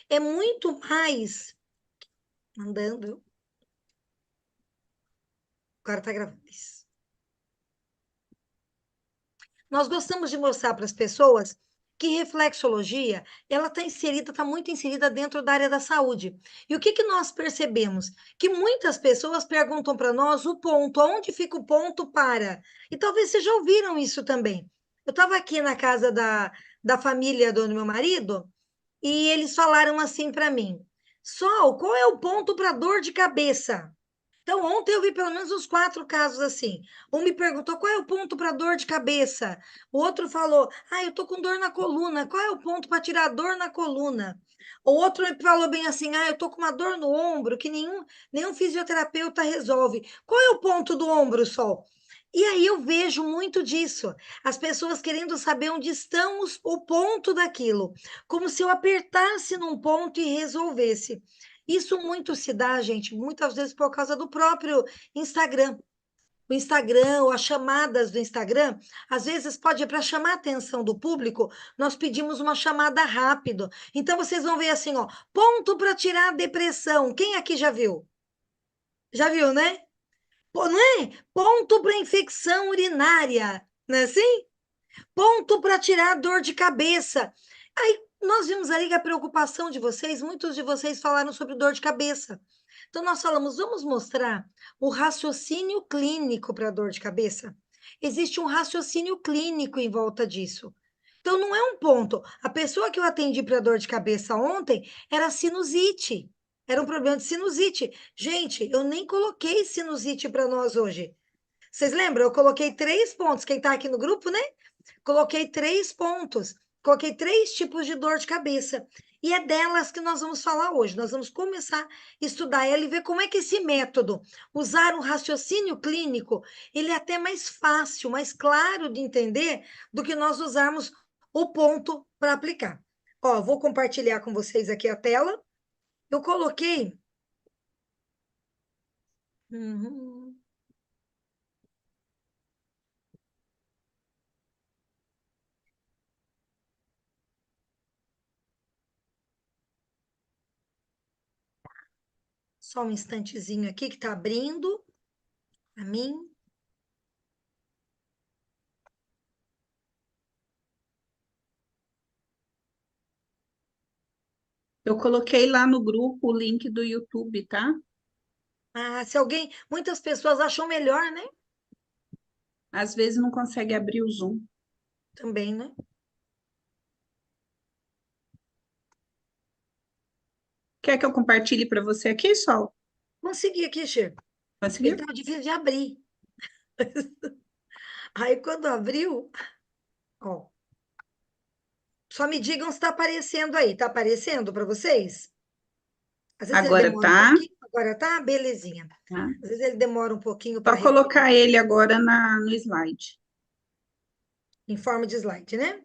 É muito mais. Andando. Agora tá gravando isso. Nós gostamos de mostrar para as pessoas que reflexologia, ela está inserida, está muito inserida dentro da área da saúde. E o que nós percebemos? Que muitas pessoas perguntam para nós o ponto, aonde fica o ponto para? E talvez vocês já ouviram isso também. Eu estava aqui na casa da família do meu marido e eles falaram assim para mim: Sol, qual é o ponto para dor de cabeça? Então, ontem eu vi pelo menos uns 4 casos assim. Um me perguntou qual é o ponto para dor de cabeça. O outro falou: eu tô com dor na coluna. Qual é o ponto para tirar dor na coluna? O outro me falou bem assim: eu tô com uma dor no ombro que nenhum fisioterapeuta resolve. Qual é o ponto do ombro, Sol? E aí eu vejo muito disso. As pessoas querendo saber onde estão o ponto daquilo. Como se eu apertasse num ponto e resolvesse. Isso muito se dá, gente, muitas vezes por causa do próprio Instagram. O Instagram ou as chamadas do Instagram, às vezes pode, para chamar a atenção do público, nós pedimos uma chamada rápido. Então vocês vão ver assim, ó, ponto para tirar a depressão. Quem aqui já viu? Já viu, né? Pô, não é? Ponto para infecção urinária, não é assim? Ponto para tirar a dor de cabeça. Aí nós vimos ali que a preocupação de vocês, muitos de vocês falaram sobre dor de cabeça. Então nós falamos, vamos mostrar o raciocínio clínico para dor de cabeça. Existe um raciocínio clínico em volta disso. Então não é um ponto. A pessoa que eu atendi para dor de cabeça ontem era sinusite. Era um problema de sinusite. Gente, eu nem coloquei sinusite para nós hoje. Vocês lembram? Eu coloquei 3 pontos. Quem está aqui no grupo, né? Coloquei 3 pontos. Coloquei 3 tipos de dor de cabeça. E é delas que nós vamos falar hoje. Nós vamos começar a estudar ela e ver como é que esse método, usar um raciocínio clínico, ele é até mais fácil, mais claro de entender do que nós usarmos o ponto para aplicar. Ó, vou compartilhar com vocês aqui a tela. Eu coloquei. Uhum. Só um instantezinho aqui que está abrindo para mim. Eu coloquei lá no grupo o link do YouTube, tá? Se alguém, muitas pessoas acham melhor, né? Às vezes não consegue abrir o Zoom. Também, né? Quer que eu compartilhe para você aqui, Sol? Consegui aqui, Chico. Ele Conseguiu? estava difícil de abrir. Aí, quando abriu, ó, só me digam se está aparecendo aí. Está aparecendo para vocês? Às vezes ele Agora demora um tá, pouquinho, agora tá, belezinha. tá? Às vezes ele demora um pouquinho para Só colocar ele agora no slide. em forma de slide, né?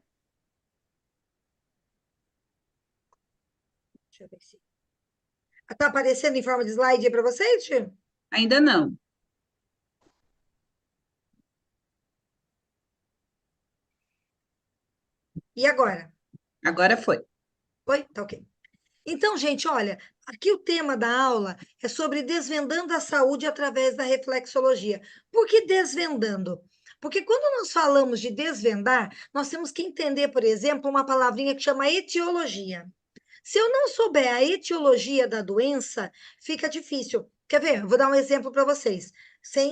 Deixa eu ver se. Está aparecendo em forma de slide aí para vocês, Chico? Ainda não. E agora? Agora foi. Oi? Tá ok. Então, gente, olha, aqui o tema da aula é sobre desvendando a saúde através da reflexologia. Por que desvendando? Porque quando nós falamos de desvendar, nós temos que entender, por exemplo, uma palavrinha que chama etiologia. Se eu não souber a etiologia da doença, fica difícil. Quer ver? Eu vou dar um exemplo para vocês,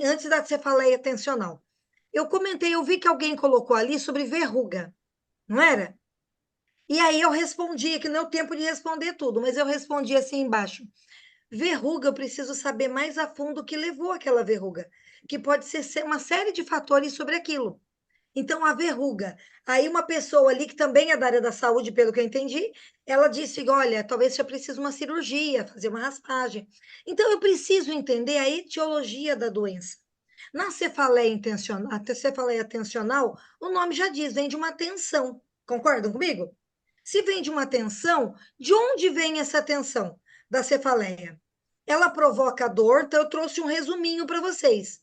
antes da cefaleia tensional. Eu comentei, eu vi que alguém colocou ali sobre verruga, não era? E aí eu respondi, que não é o tempo de responder tudo, mas eu respondi assim embaixo. Verruga, eu preciso saber mais a fundo o que levou aquela verruga, que pode ser uma série de fatores sobre aquilo. Então, a verruga. Aí, uma pessoa ali, que também é da área da saúde, pelo que eu entendi, ela disse: Olha, talvez você precise de uma cirurgia, fazer uma raspagem. Então, eu preciso entender a etiologia da doença. Na cefaleia intencional, a cefaleia tensional, o nome já diz, vem de uma tensão. Concordam comigo? Se vem de uma tensão, de onde vem essa tensão da cefaleia? Ela provoca dor, então eu trouxe um resuminho para vocês.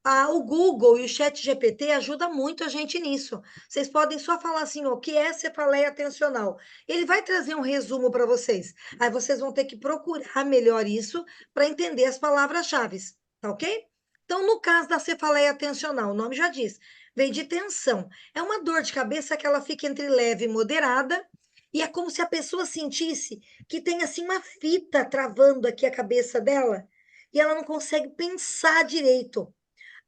O Google e o ChatGPT ajudam muito a gente nisso. Vocês podem só falar assim, ó, o que é cefaleia tensional? Ele vai trazer um resumo para vocês. Aí vocês vão ter que procurar melhor isso para entender as palavras-chave, tá ok? Então, no caso da cefaleia tensional, o nome já diz, vem de tensão. É uma dor de cabeça que ela fica entre leve e moderada, e é como se a pessoa sentisse que tem assim uma fita travando aqui a cabeça dela, e ela não consegue pensar direito.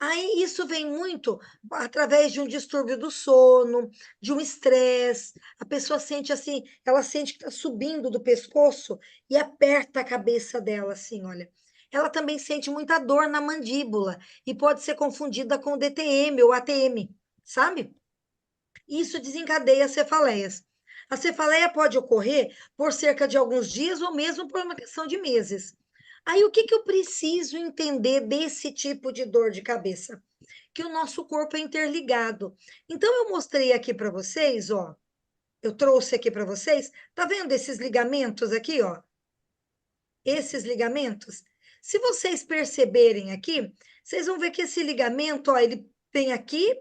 Aí isso vem muito através de um distúrbio do sono, de um estresse. A pessoa sente assim, ela sente que está subindo do pescoço e aperta a cabeça dela, assim, olha. Ela também sente muita dor na mandíbula e pode ser confundida com DTM ou ATM, sabe? Isso desencadeia cefaleias. A cefaleia pode ocorrer por cerca de alguns dias ou mesmo por uma questão de meses. Aí, o que, que eu preciso entender desse tipo de dor de cabeça? Que o nosso corpo é interligado. Então, eu mostrei aqui para vocês, ó. Eu trouxe aqui para vocês. Tá vendo esses ligamentos aqui, ó? Esses ligamentos. Se vocês perceberem aqui, vocês vão ver que esse ligamento, ó, ele vem aqui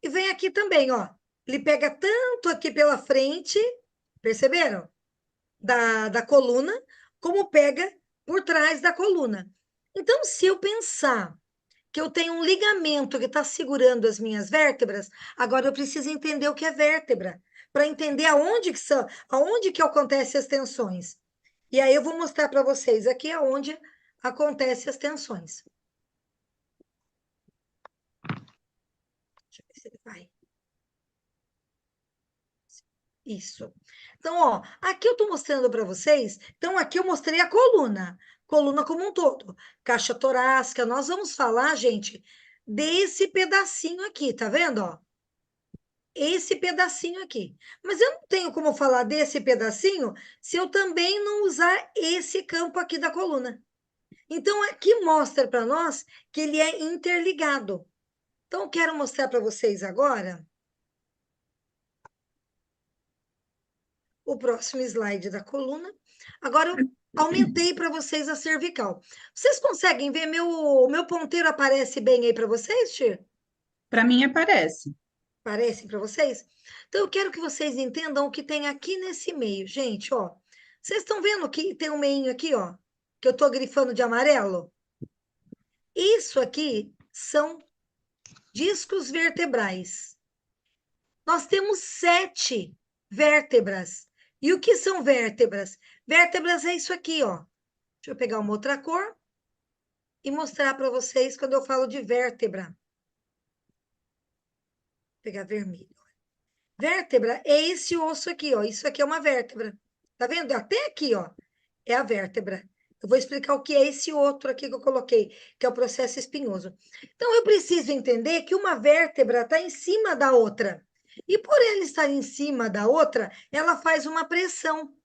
e vem aqui também, ó. Ele pega tanto aqui pela frente, perceberam? Da coluna, como pega por trás da coluna. Então, se eu pensar que eu tenho um ligamento que está segurando as minhas vértebras, agora eu preciso entender o que é vértebra, para entender aonde que acontecem as tensões. E aí eu vou mostrar para vocês aqui aonde acontecem as tensões. Deixa eu ver se ele vai. Isso. Então, ó, aqui eu estou mostrando para vocês. Então, aqui eu mostrei a coluna como um todo, caixa torácica. Nós vamos falar, gente, desse pedacinho aqui, tá vendo, ó? Esse pedacinho aqui. Mas eu não tenho como falar desse pedacinho se eu também não usar esse campo aqui da coluna. Então, aqui mostra para nós que ele é interligado. Então, eu quero mostrar para vocês agora o próximo slide da coluna. Agora, eu aumentei para vocês a cervical. Vocês conseguem ver meu ponteiro aparece bem aí para vocês, Tia? Para mim aparece. Parece para vocês? Então, eu quero que vocês entendam o que tem aqui nesse meio. Gente, ó. Vocês estão vendo que tem um meinho aqui, ó? Que eu estou grifando de amarelo? Isso aqui são discos vertebrais. Nós temos 7 vértebras. E o que são vértebras? Vértebras é isso aqui, ó. Deixa eu pegar uma outra cor e mostrar para vocês quando eu falo de vértebra. Vou pegar vermelho. Vértebra é esse osso aqui, ó. Isso aqui é uma vértebra. Tá vendo? Até aqui, ó, é a vértebra. Eu vou explicar o que é esse outro aqui que eu coloquei, que é o processo espinhoso. Então, eu preciso entender que uma vértebra está em cima da outra. E por ela estar em cima da outra, ela faz uma pressão.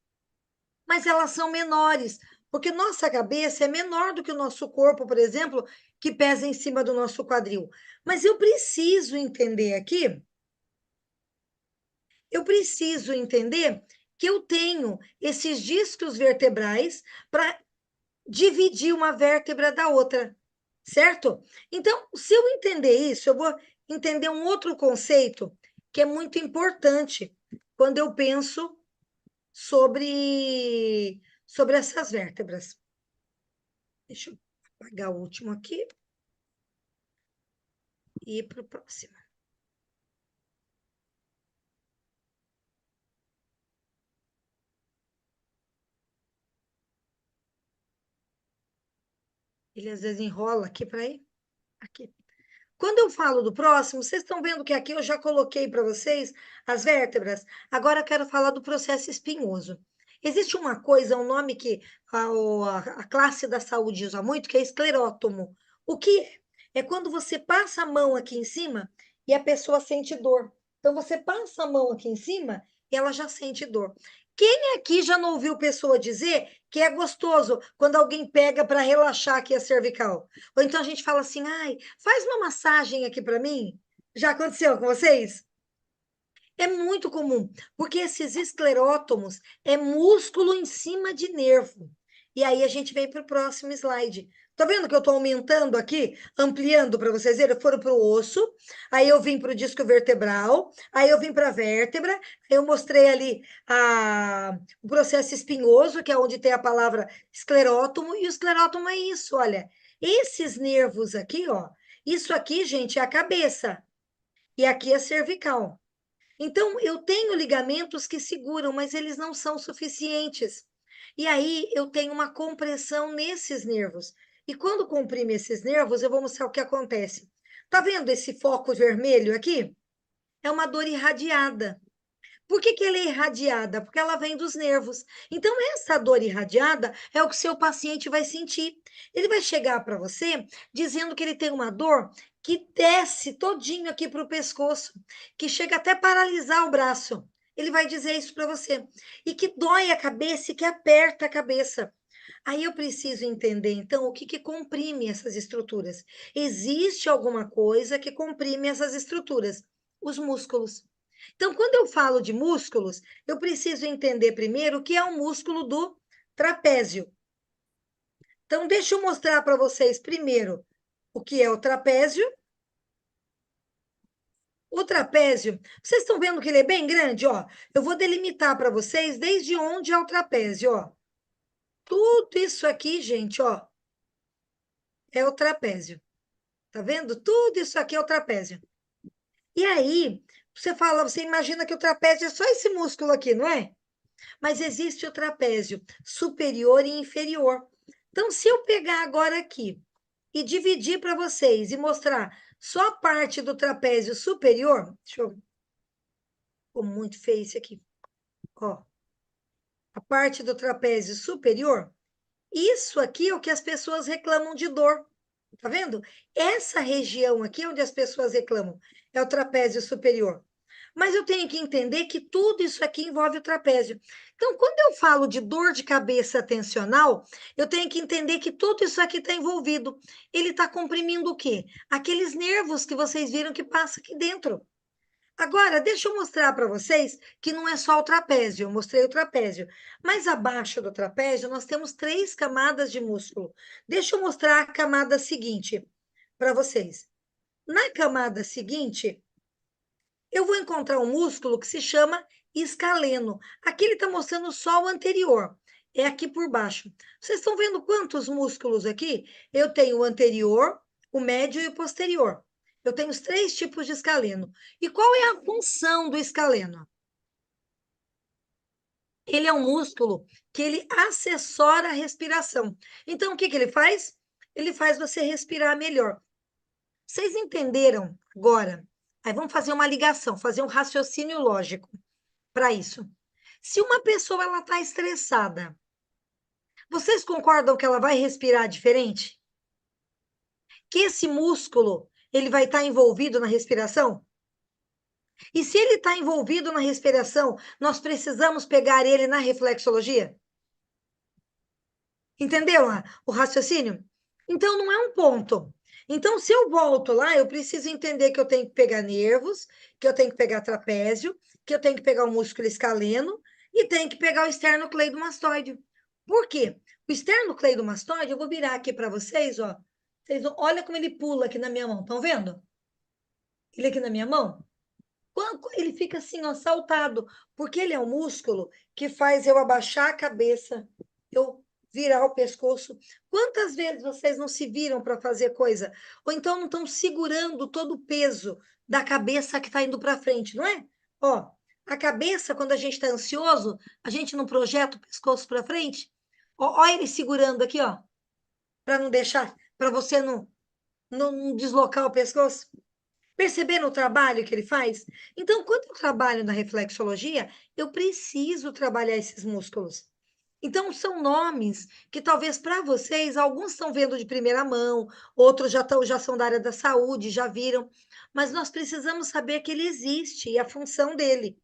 Mas elas são menores, porque nossa cabeça é menor do que o nosso corpo, por exemplo, que pesa em cima do nosso quadril. Mas eu preciso entender que eu tenho esses discos vertebrais para dividir uma vértebra da outra, certo? Então, se eu entender isso, eu vou entender um outro conceito que é muito importante quando eu penso sobre essas vértebras. Deixa eu apagar o último aqui e ir para o próximo. Ele às vezes enrola aqui para ir. Aqui. Quando eu falo do próximo, vocês estão vendo que aqui eu já coloquei para vocês as vértebras. Agora eu quero falar do processo espinhoso. Existe uma coisa, um nome que a classe da saúde usa muito, que é esclerótomo. O que é? É quando você passa a mão aqui em cima e a pessoa sente dor. Então, você passa a mão aqui em cima e ela já sente dor. Quem aqui já não ouviu pessoa dizer que é gostoso quando alguém pega para relaxar aqui a cervical? Ou então a gente fala assim, ai, faz uma massagem aqui para mim. Já aconteceu com vocês? É muito comum, porque esses esclerótomos é músculo em cima de nervo. E aí a gente vem para o próximo slide. Tá vendo que eu estou aumentando aqui, ampliando para vocês verem? Foram para o osso, aí eu vim para o disco vertebral, aí eu vim para a vértebra, aí eu mostrei ali o processo espinhoso, que é onde tem a palavra esclerótomo, e o esclerótomo é isso, olha. Esses nervos aqui, ó, isso aqui, gente, é a cabeça, e aqui é a cervical. Então, eu tenho ligamentos que seguram, mas eles não são suficientes. E aí, eu tenho uma compressão nesses nervos. E quando comprime esses nervos, eu vou mostrar o que acontece. Tá vendo esse foco vermelho aqui? É uma dor irradiada. Por que ela é irradiada? Porque ela vem dos nervos. Então, essa dor irradiada é o que seu paciente vai sentir. Ele vai chegar para você dizendo que ele tem uma dor que desce todinho aqui para o pescoço, que chega até paralisar o braço. Ele vai dizer isso para você. E que dói a cabeça e que aperta a cabeça. Aí eu preciso entender, então, o que, que comprime essas estruturas. Existe alguma coisa que comprime essas estruturas? Os músculos. Então, quando eu falo de músculos, eu preciso entender primeiro o que é o músculo do trapézio. Então, deixa eu mostrar para vocês primeiro o que é o trapézio. O trapézio, vocês estão vendo que ele é bem grande, ó. Eu vou delimitar para vocês desde onde é o trapézio, ó. Tudo isso aqui, gente, ó, é o trapézio. Tá vendo? Tudo isso aqui é o trapézio. E aí, você fala, você imagina que o trapézio é só esse músculo aqui, não é? Mas existe o trapézio superior e inferior. Então, se eu pegar agora aqui e dividir para vocês e mostrar só a parte do trapézio superior, deixa eu. Ficou muito feio esse aqui. Ó, a parte do trapézio superior, isso aqui é o que as pessoas reclamam de dor. Tá vendo? Essa região aqui onde as pessoas reclamam é o trapézio superior. Mas eu tenho que entender que tudo isso aqui envolve o trapézio. Então, quando eu falo de dor de cabeça tensional, eu tenho que entender que tudo isso aqui está envolvido. Ele está comprimindo o quê? Aqueles nervos que vocês viram que passa aqui dentro. Agora, deixa eu mostrar para vocês que não é só o trapézio. Eu mostrei o trapézio. Mas abaixo do trapézio, nós temos 3 camadas de músculo. Deixa eu mostrar a camada seguinte para vocês. Na camada seguinte, eu vou encontrar um músculo que se chama escaleno. Aqui ele está mostrando só o anterior. É aqui por baixo. Vocês estão vendo quantos músculos aqui? Eu tenho o anterior, o médio e o posterior. Eu tenho os 3 tipos de escaleno. E qual é a função do escaleno? Ele é um músculo que ele assessora a respiração. Então, o que ele faz? Ele faz você respirar melhor. Vocês entenderam agora? Aí vamos fazer uma ligação, fazer um raciocínio lógico para isso. Se uma pessoa ela está estressada, vocês concordam que ela vai respirar diferente? Que esse músculo ele vai estar envolvido na respiração? E se ele está envolvido na respiração, nós precisamos pegar ele na reflexologia? Entendeu o raciocínio? Então, não é um ponto. Então, se eu volto lá, eu preciso entender que eu tenho que pegar nervos, que eu tenho que pegar trapézio, que eu tenho que pegar o músculo escaleno e tenho que pegar o esternocleidomastoide. Por quê? O esternocleidomastoide, eu vou virar aqui para vocês, ó. Olha como ele pula aqui na minha mão, estão vendo? Ele aqui na minha mão. Ele fica assim, ó, saltado, porque ele é um músculo que faz eu abaixar a cabeça, eu virar o pescoço. Quantas vezes vocês não se viram para fazer coisa? Ou então não estão segurando todo o peso da cabeça que está indo para frente, não é? Ó, a cabeça, quando a gente está ansioso, a gente não projeta o pescoço para frente? Ó, ó ele segurando aqui, ó, para não deixar, para você não deslocar o pescoço. Perceberam o trabalho que ele faz? Então, quando eu trabalho na reflexologia, eu preciso trabalhar esses músculos. Então, são nomes que talvez para vocês, alguns estão vendo de primeira mão, outros já são da área da saúde, já viram, mas nós precisamos saber que ele existe e a função dele.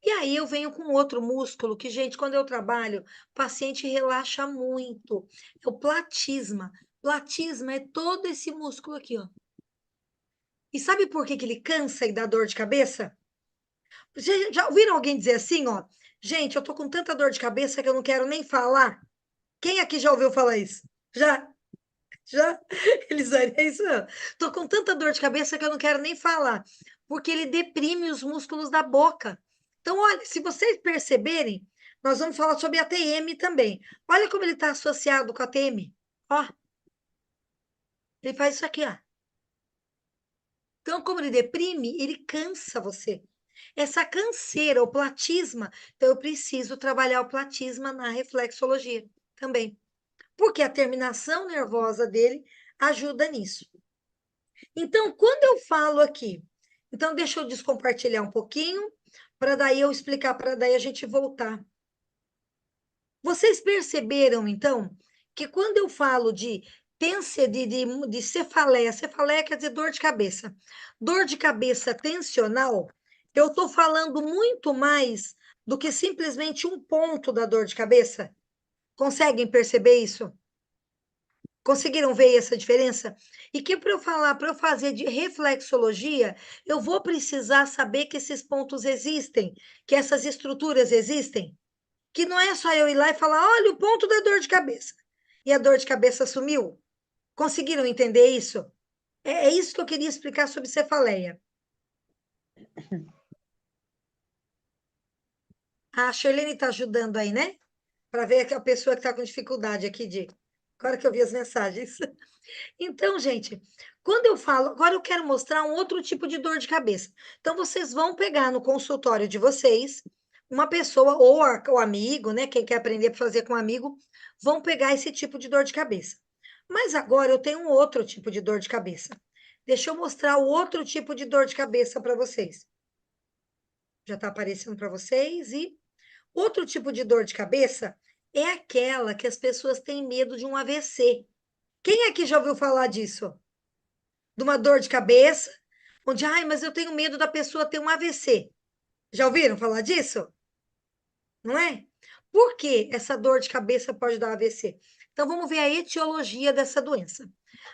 E aí eu venho com outro músculo que, gente, quando eu trabalho, o paciente relaxa muito. É o platisma. Platisma é todo esse músculo aqui, ó. E sabe por que ele cansa e dá dor de cabeça? Vocês já ouviram alguém dizer assim, ó? Gente, eu tô com tanta dor de cabeça que eu não quero nem falar. Quem aqui já ouviu falar isso? Já? Já, Elisane, é isso mesmo. Tô com tanta dor de cabeça que eu não quero nem falar, porque ele deprime os músculos da boca. Então, olha, se vocês perceberem, nós vamos falar sobre a TM também. Olha como ele está associado com a TM. Ó, ele faz isso aqui, ó. Então, como ele deprime, ele cansa você. Essa canseira, o platisma, então eu preciso trabalhar o platisma na reflexologia também, porque a terminação nervosa dele ajuda nisso. Então, quando eu falo aqui, então deixa eu descompartilhar um pouquinho, para daí eu explicar, para daí a gente voltar. Vocês perceberam, então, que quando eu falo de de cefaleia, cefaleia quer dizer dor de cabeça tensional, eu estou falando muito mais do que simplesmente um ponto da dor de cabeça? Conseguem perceber isso? Conseguiram ver essa diferença? E que para eu falar, para eu fazer de reflexologia, eu vou precisar saber que esses pontos existem, que essas estruturas existem, que não é só eu ir lá e falar, olha o ponto da dor de cabeça, e a dor de cabeça sumiu. Conseguiram entender isso? É isso que eu queria explicar sobre cefaleia. A Shirlene está ajudando aí, né? Para ver que a pessoa que está com dificuldade aqui de. Agora que eu vi as mensagens. Então, gente, quando eu falo, agora eu quero mostrar um outro tipo de dor de cabeça. Então, vocês vão pegar no consultório de vocês uma pessoa, ou o amigo, né? Quem quer aprender a fazer com um amigo, vão pegar esse tipo de dor de cabeça. Mas agora eu tenho um outro tipo de dor de cabeça. Deixa eu mostrar o outro tipo de dor de cabeça para vocês. Já está aparecendo para vocês. E outro tipo de dor de cabeça é aquela que as pessoas têm medo de um AVC. Quem aqui já ouviu falar disso? De uma dor de cabeça, onde, ai, mas eu tenho medo da pessoa ter um AVC. Já ouviram falar disso? Não é? Por que essa dor de cabeça pode dar AVC? Então, vamos ver a etiologia dessa doença.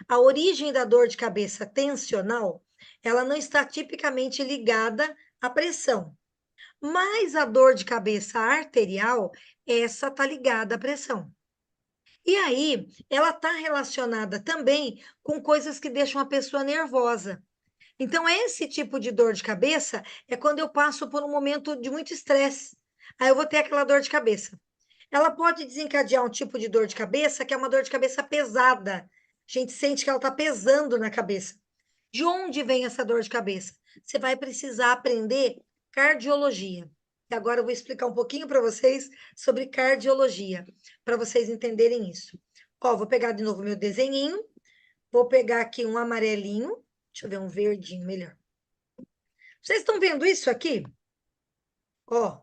A origem da dor de cabeça tensional, ela não está tipicamente ligada à pressão, mas a dor de cabeça arterial, essa está ligada à pressão. E aí, ela está relacionada também com coisas que deixam a pessoa nervosa. Então, esse tipo de dor de cabeça é quando eu passo por um momento de muito estresse. Aí eu vou ter aquela dor de cabeça. Ela pode desencadear um tipo de dor de cabeça que é uma dor de cabeça pesada. A gente sente que ela está pesando na cabeça. De onde vem essa dor de cabeça? Você vai precisar aprender cardiologia. E agora eu vou explicar um pouquinho para vocês sobre cardiologia, para vocês entenderem isso. Ó, vou pegar de novo meu desenhinho, vou pegar aqui um amarelinho, deixa eu ver um verdinho melhor. Vocês estão vendo isso aqui? Ó,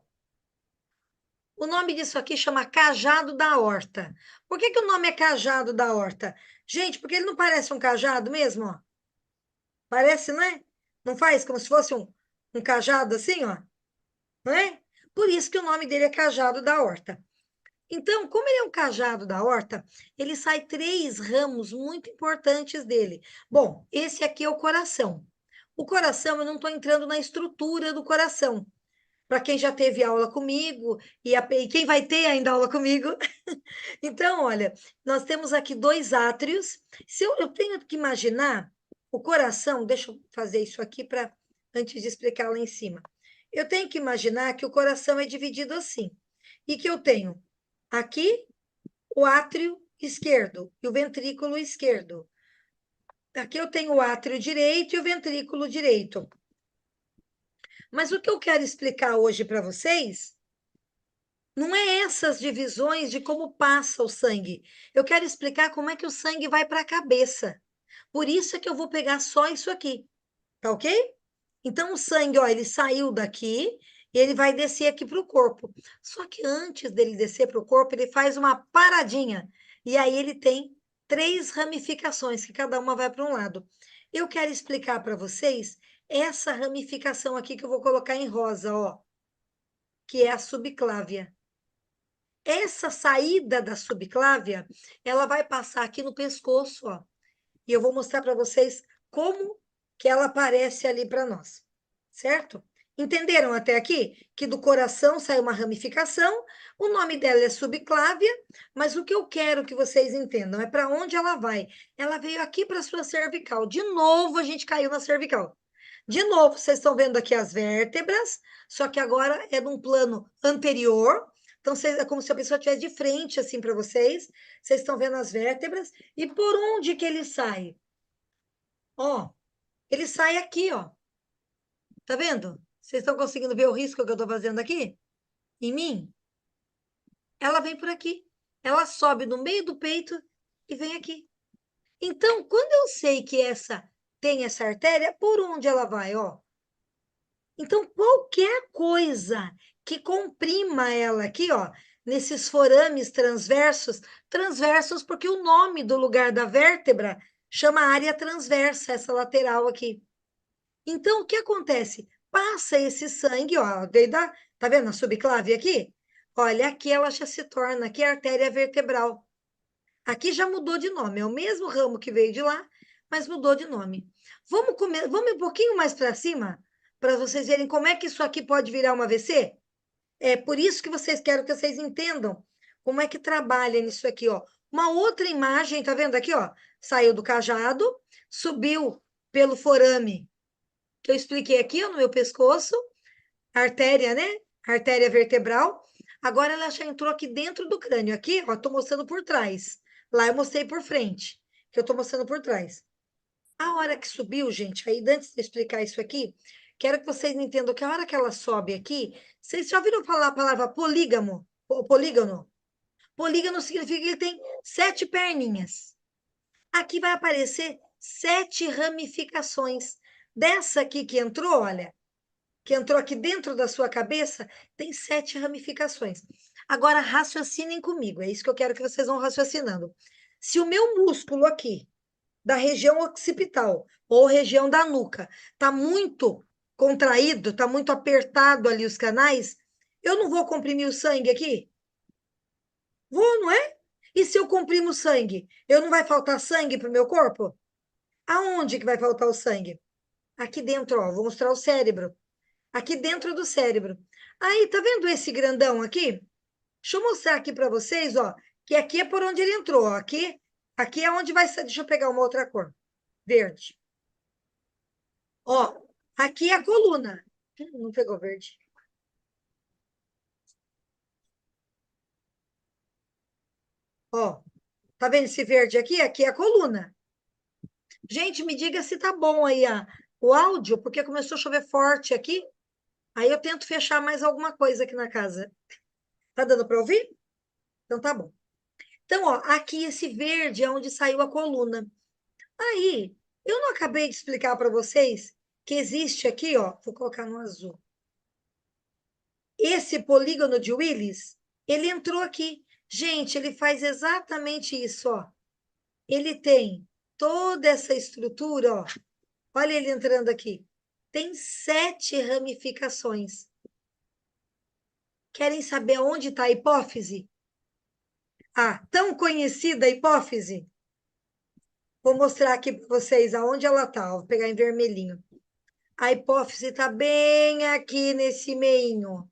o nome disso aqui chama cajado da horta. Por que o nome é cajado da horta? Gente, porque ele não parece um cajado mesmo, ó. Parece, não é? Não faz como se fosse um cajado assim, ó, não é? Por isso que o nome dele é cajado da horta. Então, como ele é um cajado da horta, ele sai três ramos muito importantes dele. Bom, esse aqui é o coração. O coração, eu não estou entrando na estrutura do coração. Para quem já teve aula comigo e quem vai ter ainda aula comigo. Então, olha, nós temos aqui dois átrios. Se eu tenho que imaginar o coração, deixa eu fazer isso aqui para antes de explicar lá em cima. Eu tenho que imaginar que o coração é dividido assim. E que eu tenho aqui o átrio esquerdo e o ventrículo esquerdo. Aqui eu tenho o átrio direito e o ventrículo direito. Mas o que eu quero explicar hoje para vocês não é essas divisões de como passa o sangue. Eu quero explicar como é que o sangue vai para a cabeça. Por isso é que eu vou pegar só isso aqui, tá ok? Então, o sangue, ó, ele saiu daqui e ele vai descer aqui para o corpo. Só que antes dele descer para o corpo, ele faz uma paradinha. E aí ele tem três ramificações, que cada uma vai para um lado. Eu quero explicar para vocês essa ramificação aqui que eu vou colocar em rosa, ó, que é a subclávia. Essa saída da subclávia, ela vai passar aqui no pescoço, ó. E eu vou mostrar para vocês como que ela aparece ali para nós, certo? Entenderam até aqui? Que do coração sai uma ramificação, o nome dela é subclávia, mas o que eu quero que vocês entendam é para onde ela vai. Ela veio aqui para a sua cervical. De novo, a gente caiu na cervical. De novo, vocês estão vendo aqui as vértebras, só que agora é num plano anterior. Então, é como se a pessoa estivesse de frente, assim, para vocês. Vocês estão vendo as vértebras. E por onde que ele sai? Ó, ele sai aqui, ó. Tá vendo? Vocês estão conseguindo ver o risco que eu estou fazendo aqui? Em mim? Ela vem por aqui. Ela sobe no meio do peito e vem aqui. Então, quando eu sei que essa tem essa artéria, por onde ela vai, ó? Então, qualquer coisa que comprima ela aqui, ó, nesses forames transversos, transversos porque o nome do lugar da vértebra chama área transversa, essa lateral aqui. Então, o que acontece? Passa esse sangue, ó, tá vendo a subclave aqui? Olha, aqui ela já se torna, aqui é a artéria vertebral. Aqui já mudou de nome, é o mesmo ramo que veio de lá, mas mudou de nome. Vamos um pouquinho mais para cima, para vocês verem como é que isso aqui pode virar uma AVC? É por isso que quero que vocês entendam como é que trabalha nisso aqui, ó. Uma outra imagem, tá vendo aqui, ó? Saiu do cajado, subiu pelo forame que eu expliquei aqui, ó, no meu pescoço, artéria, né? Artéria vertebral. Agora ela já entrou aqui dentro do crânio. Aqui, ó, tô mostrando por trás. Lá eu mostrei por frente, que eu tô mostrando por trás. A hora que subiu, gente, aí antes de explicar isso aqui, quero que vocês entendam que a hora que ela sobe aqui, vocês já ouviram falar a palavra polígamo? Polígono? Polígono significa que ele tem 7 perninhas. Aqui vai aparecer 7 ramificações. Dessa aqui que entrou, olha, que entrou aqui dentro da sua cabeça, tem 7 ramificações. Agora, raciocinem comigo, é isso que eu quero que vocês vão raciocinando. Se o meu músculo aqui, da região occipital, ou região da nuca, está muito contraído, está muito apertado ali os canais, eu não vou comprimir o sangue aqui? Vou, não é? E se eu comprimo o sangue, eu não vai faltar sangue para o meu corpo? Aonde que vai faltar o sangue? Aqui dentro, ó, vou mostrar o cérebro. Aqui dentro do cérebro. Aí, tá vendo esse grandão aqui? Deixa eu mostrar aqui para vocês, ó, que aqui é por onde ele entrou, ó. Aqui é onde vai ser. Deixa eu pegar uma outra cor. Verde. Ó, aqui é a coluna. Não pegou verde. Ó, tá vendo esse verde aqui? Aqui é a coluna. Gente, me diga se tá bom aí o áudio, porque começou a chover forte aqui. Aí eu tento fechar mais alguma coisa aqui na casa. Tá dando para ouvir? Então tá bom. Então, ó, aqui esse verde é onde saiu a coluna. Aí, eu não acabei de explicar para vocês que existe aqui, ó, vou colocar no azul. Esse polígono de Willis, ele entrou aqui. Gente, ele faz exatamente isso, ó. Ele tem toda essa estrutura, ó. Olha ele entrando aqui. Tem 7 ramificações. Querem saber onde está a hipófise? A tão conhecida hipófise? Vou mostrar aqui para vocês aonde ela está. Vou pegar em vermelhinho. A hipófise está bem aqui nesse meinho.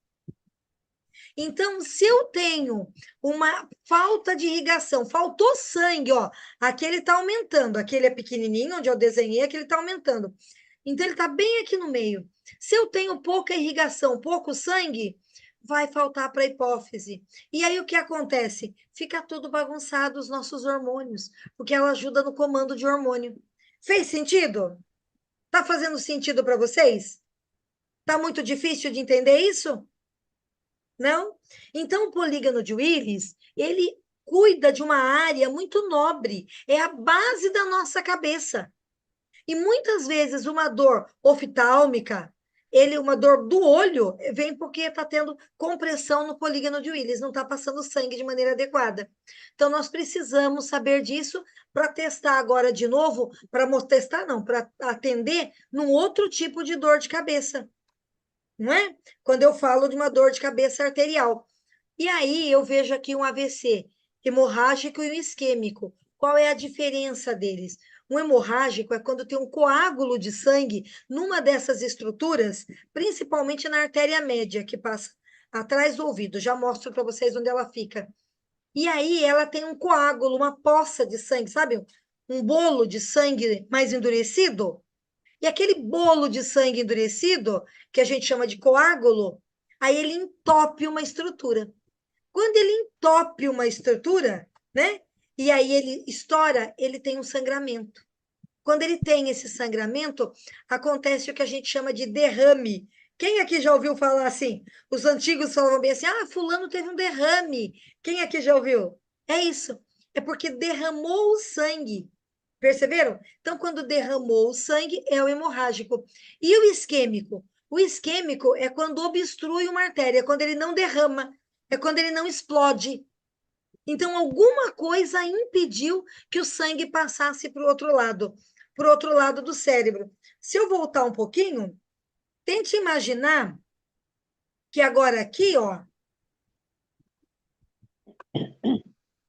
Então, se eu tenho uma falta de irrigação, faltou sangue, ó, aquele está aumentando, aquele é pequenininho, onde eu desenhei, aquele está aumentando. Então, ele está bem aqui no meio. Se eu tenho pouca irrigação, pouco sangue, vai faltar para a hipófise. E aí, o que acontece? Fica tudo bagunçado, os nossos hormônios, porque ela ajuda no comando de hormônio. Fez sentido? Tá fazendo sentido para vocês? Tá muito difícil de entender isso? Não? Então, o polígono de Willis, ele cuida de uma área muito nobre, é a base da nossa cabeça. E muitas vezes uma dor oftálmica, uma dor do olho, vem porque está tendo compressão no polígono de Willis, não está passando sangue de maneira adequada. Então, nós precisamos saber disso para testar agora de novo, testar não, para atender num outro tipo de dor de cabeça, não é? Quando eu falo de uma dor de cabeça arterial. E aí eu vejo aqui um AVC, hemorrágico e um isquêmico. Qual é a diferença deles? Um hemorrágico é quando tem um coágulo de sangue numa dessas estruturas, principalmente na artéria média, que passa atrás do ouvido. Já mostro para vocês onde ela fica. E aí ela tem um coágulo, uma poça de sangue, sabe? Um bolo de sangue mais endurecido. E aquele bolo de sangue endurecido, que a gente chama de coágulo, aí ele entope uma estrutura. Quando ele entope uma estrutura, né? E aí ele estoura, ele tem um sangramento. Quando ele tem esse sangramento, acontece o que a gente chama de derrame. Quem aqui já ouviu falar assim? Os antigos falavam bem assim: ah, fulano teve um derrame. Quem aqui já ouviu? É isso. É porque derramou o sangue. Perceberam? Então, quando derramou o sangue, é o hemorrágico. E o isquêmico? O isquêmico é quando obstrui uma artéria, é quando ele não derrama, é quando ele não explode. Então, alguma coisa impediu que o sangue passasse para o outro lado do cérebro. Se eu voltar um pouquinho, tente imaginar que agora aqui, ó,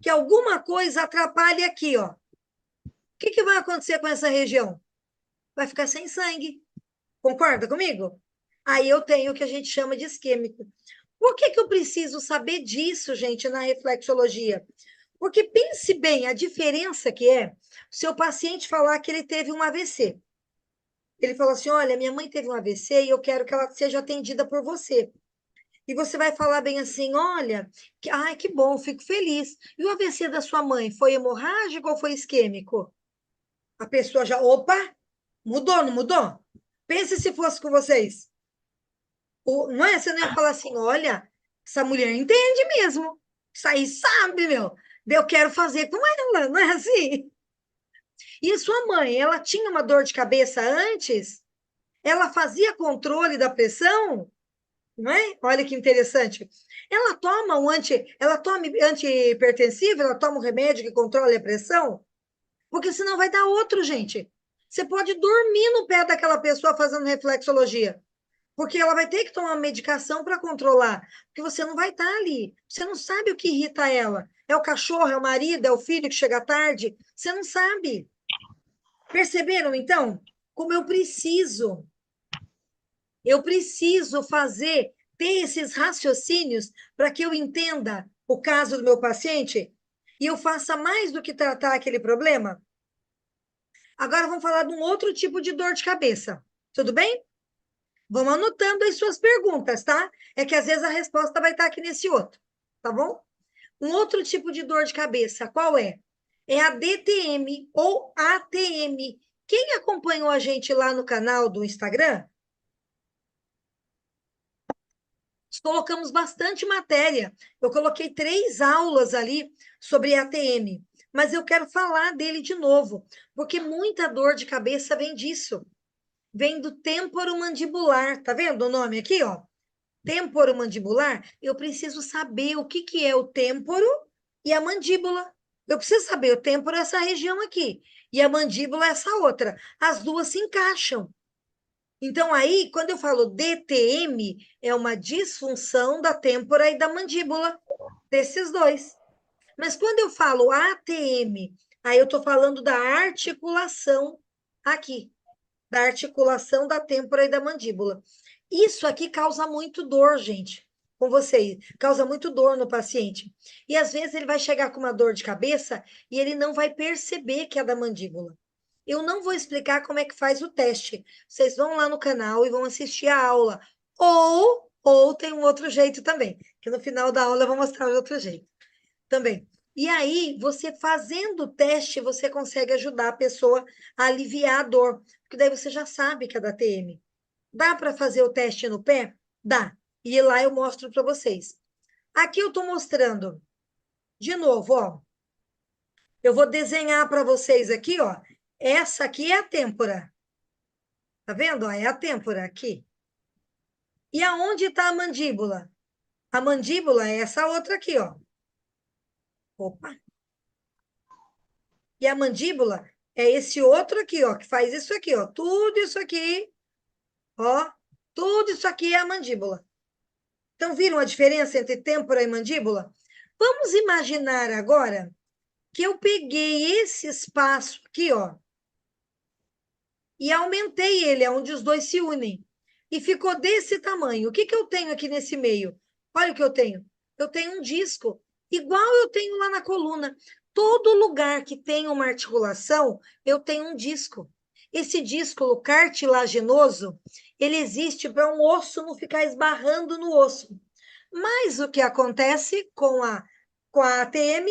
que alguma coisa atrapalhe aqui, ó. O que vai acontecer com essa região? Vai ficar sem sangue. Concorda comigo? Aí eu tenho o que a gente chama de isquêmico. Por que eu preciso saber disso, gente, na reflexologia? Porque pense bem a diferença que é o seu paciente falar que ele teve um AVC. Ele falou assim: olha, minha mãe teve um AVC e eu quero que ela seja atendida por você. E você vai falar bem assim: olha, ai, que bom, fico feliz. E o AVC da sua mãe foi hemorrágico ou foi isquêmico? A pessoa já, opa, mudou, não mudou? Pense se fosse com vocês. Não é? Você não ia falar assim: olha, essa mulher entende mesmo. Isso aí sabe, meu. Eu quero fazer com ela, não é assim? E sua mãe, ela tinha uma dor de cabeça antes? Ela fazia controle da pressão? Não é? Olha que interessante. Ela toma antihipertensivo, ela toma um remédio que controla a pressão? Porque senão vai dar outro, gente. Você pode dormir no pé daquela pessoa fazendo reflexologia, porque ela vai ter que tomar medicação para controlar, porque você não vai estar ali. Você não sabe o que irrita ela. É o cachorro, é o marido, é o filho que chega tarde. Você não sabe. Perceberam, então? Como eu preciso ter esses raciocínios para que eu entenda o caso do meu paciente e eu faça mais do que tratar aquele problema? Agora vamos falar de um outro tipo de dor de cabeça. Tudo bem? Vamos anotando as suas perguntas, tá? É que às vezes a resposta vai estar aqui nesse outro, tá bom? Um outro tipo de dor de cabeça, qual é? É a DTM ou ATM. Quem acompanhou a gente lá no canal do Instagram, colocamos bastante matéria. Eu coloquei 3 aulas ali sobre ATM, mas eu quero falar dele de novo, porque muita dor de cabeça vem disso. Vem do temporomandibular, tá vendo o nome aqui, ó? Temporomandibular, eu preciso saber o que é o têmporo e a mandíbula. Eu preciso saber, o têmporo é essa região aqui, e a mandíbula é essa outra. As duas se encaixam. Então, aí, quando eu falo DTM, é uma disfunção da têmpora e da mandíbula, desses dois. Mas quando eu falo ATM, aí eu estou falando da articulação aqui, da articulação da têmpora e da mandíbula. Isso aqui causa muito dor, gente, com vocês, causa muito dor no paciente. E às vezes ele vai chegar com uma dor de cabeça e ele não vai perceber que é da mandíbula. Eu não vou explicar como é que faz o teste. Vocês vão lá no canal e vão assistir a aula. Ou tem um outro jeito também, que no final da aula eu vou mostrar o outro jeito também. E aí, você fazendo o teste, você consegue ajudar a pessoa a aliviar a dor, porque daí você já sabe que é da TM. Dá para fazer o teste no pé? Dá. E lá eu mostro para vocês. Aqui eu estou mostrando, de novo, ó. Eu vou desenhar para vocês aqui, ó. Essa aqui é a têmpora. Tá vendo? Ó, é a têmpora aqui. E aonde está a mandíbula? A mandíbula é essa outra aqui, ó. Opa. E a mandíbula é esse outro aqui, ó, que faz isso aqui, ó. Tudo isso aqui, ó. Tudo isso aqui é a mandíbula. Então, viram a diferença entre têmpora e mandíbula? Vamos imaginar agora que eu peguei esse espaço aqui, ó, e aumentei ele, é onde os dois se unem. E ficou desse tamanho. O que que eu tenho aqui nesse meio? Olha o que eu tenho. Eu tenho um disco, igual eu tenho lá na coluna. Todo lugar que tem uma articulação, eu tenho um disco. Esse disco cartilaginoso, ele existe para um osso não ficar esbarrando no osso. Mas o que acontece com a ATM,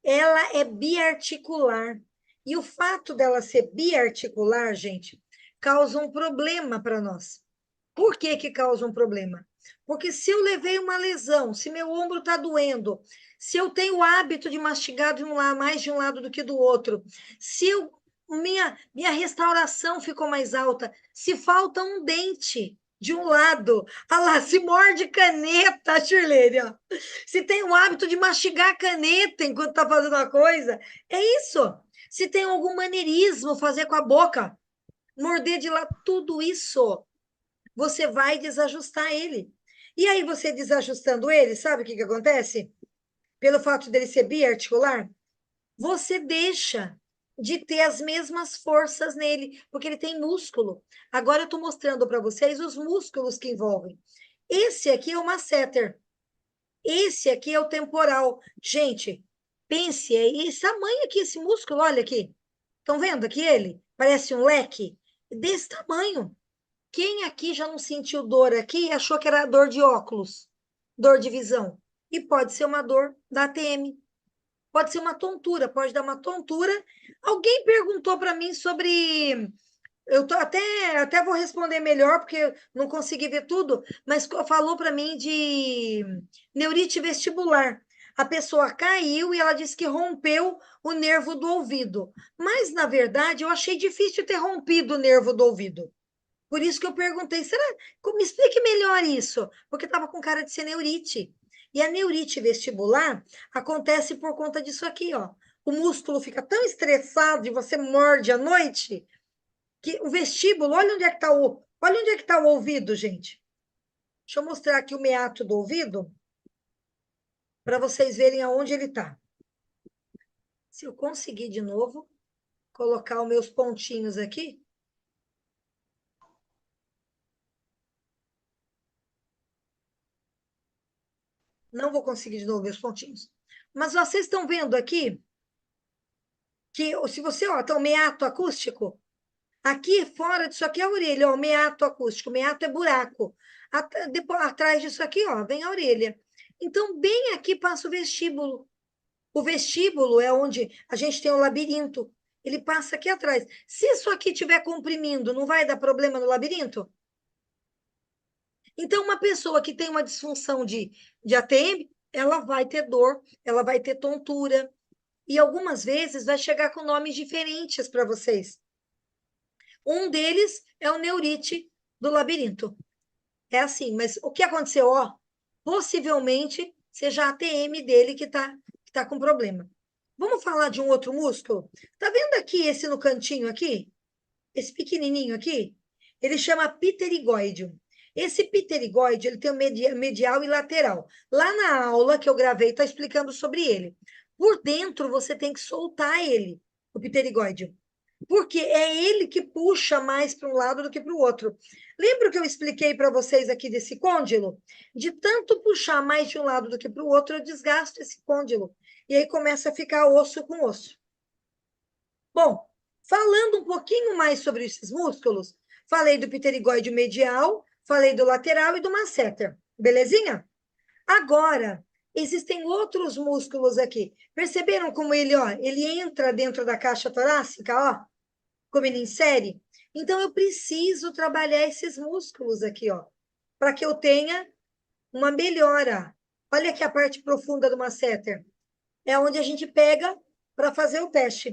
ela é biarticular. E o fato dela ser biarticular, gente, causa um problema para nós. Por que que causa um problema? Porque se eu levei uma lesão, se meu ombro está doendo, se eu tenho o hábito de mastigar de um lado, mais de um lado do que do outro, se eu, minha restauração ficou mais alta, se falta um dente de um lado, ah lá, se morde caneta, Shirley, ó. Se tem o hábito de mastigar caneta enquanto está fazendo uma coisa, é isso. Se tem algum maneirismo, fazer com a boca, morder de lá, tudo isso você vai desajustar ele. E aí, você desajustando ele, sabe o que que acontece? Pelo fato dele ser biarticular, você deixa de ter as mesmas forças nele, porque ele tem músculo. Agora eu estou mostrando para vocês os músculos que envolvem. Esse aqui é o masseter. Esse aqui é o temporal. Gente, pense, é esse tamanho aqui, esse músculo, olha aqui. Estão vendo aqui ele? Parece um leque. Desse tamanho. Quem aqui já não sentiu dor aqui e achou que era dor de óculos, dor de visão? E pode ser uma dor da ATM, pode ser uma tontura, pode dar uma tontura. Alguém perguntou para mim sobre. Até vou responder melhor, porque não consegui ver tudo, mas falou para mim de neurite vestibular. A pessoa caiu e ela disse que rompeu o nervo do ouvido. Mas, na verdade, eu achei difícil ter rompido o nervo do ouvido. Por isso que eu perguntei, me explique melhor isso, porque estava com cara de ser neurite. E a neurite vestibular acontece por conta disso aqui, ó. O músculo fica tão estressado e você morde à noite que o vestíbulo, olha onde é que está o ouvido, gente. Deixa eu mostrar aqui o meato do ouvido para vocês verem aonde ele está. Se eu conseguir de novo colocar os meus pontinhos aqui, não vou conseguir de novo meus pontinhos. Mas vocês estão vendo aqui que se você, ó, tá o meato acústico, aqui fora disso aqui é a orelha, ó, o meato acústico, o meato é buraco. Depois, atrás disso aqui, ó, vem a orelha. Então, bem aqui passa o vestíbulo. O vestíbulo é onde a gente tem o labirinto. Ele passa aqui atrás. Se isso aqui estiver comprimindo, não vai dar problema no labirinto? Então, uma pessoa que tem uma disfunção de ATM, ela vai ter dor, ela vai ter tontura, e algumas vezes vai chegar com nomes diferentes para vocês. Um deles é o neurite do labirinto. É assim, mas o que aconteceu? Ó, possivelmente seja a ATM dele que tá com problema. Vamos falar de um outro músculo? Tá vendo aqui esse no cantinho aqui? Esse pequenininho aqui? Ele chama pterigóide. Esse pterigóide, ele tem o medial e lateral. Lá na aula que eu gravei, está explicando sobre ele. Por dentro, você tem que soltar ele, o pterigóide. Porque é ele que puxa mais para um lado do que para o outro. Lembra que eu expliquei para vocês aqui desse côndilo? De tanto puxar mais de um lado do que para o outro, eu desgasto esse côndilo. E aí começa a ficar osso com osso. Bom, falando um pouquinho mais sobre esses músculos, falei do pterigóide medial, falei do lateral e do masseter. Belezinha? Agora, existem outros músculos aqui. Perceberam como ele entra dentro da caixa torácica, ó? Como ele insere? Então, eu preciso trabalhar esses músculos aqui, ó, para que eu tenha uma melhora. Olha aqui a parte profunda do masseter. É onde a gente pega para fazer o teste.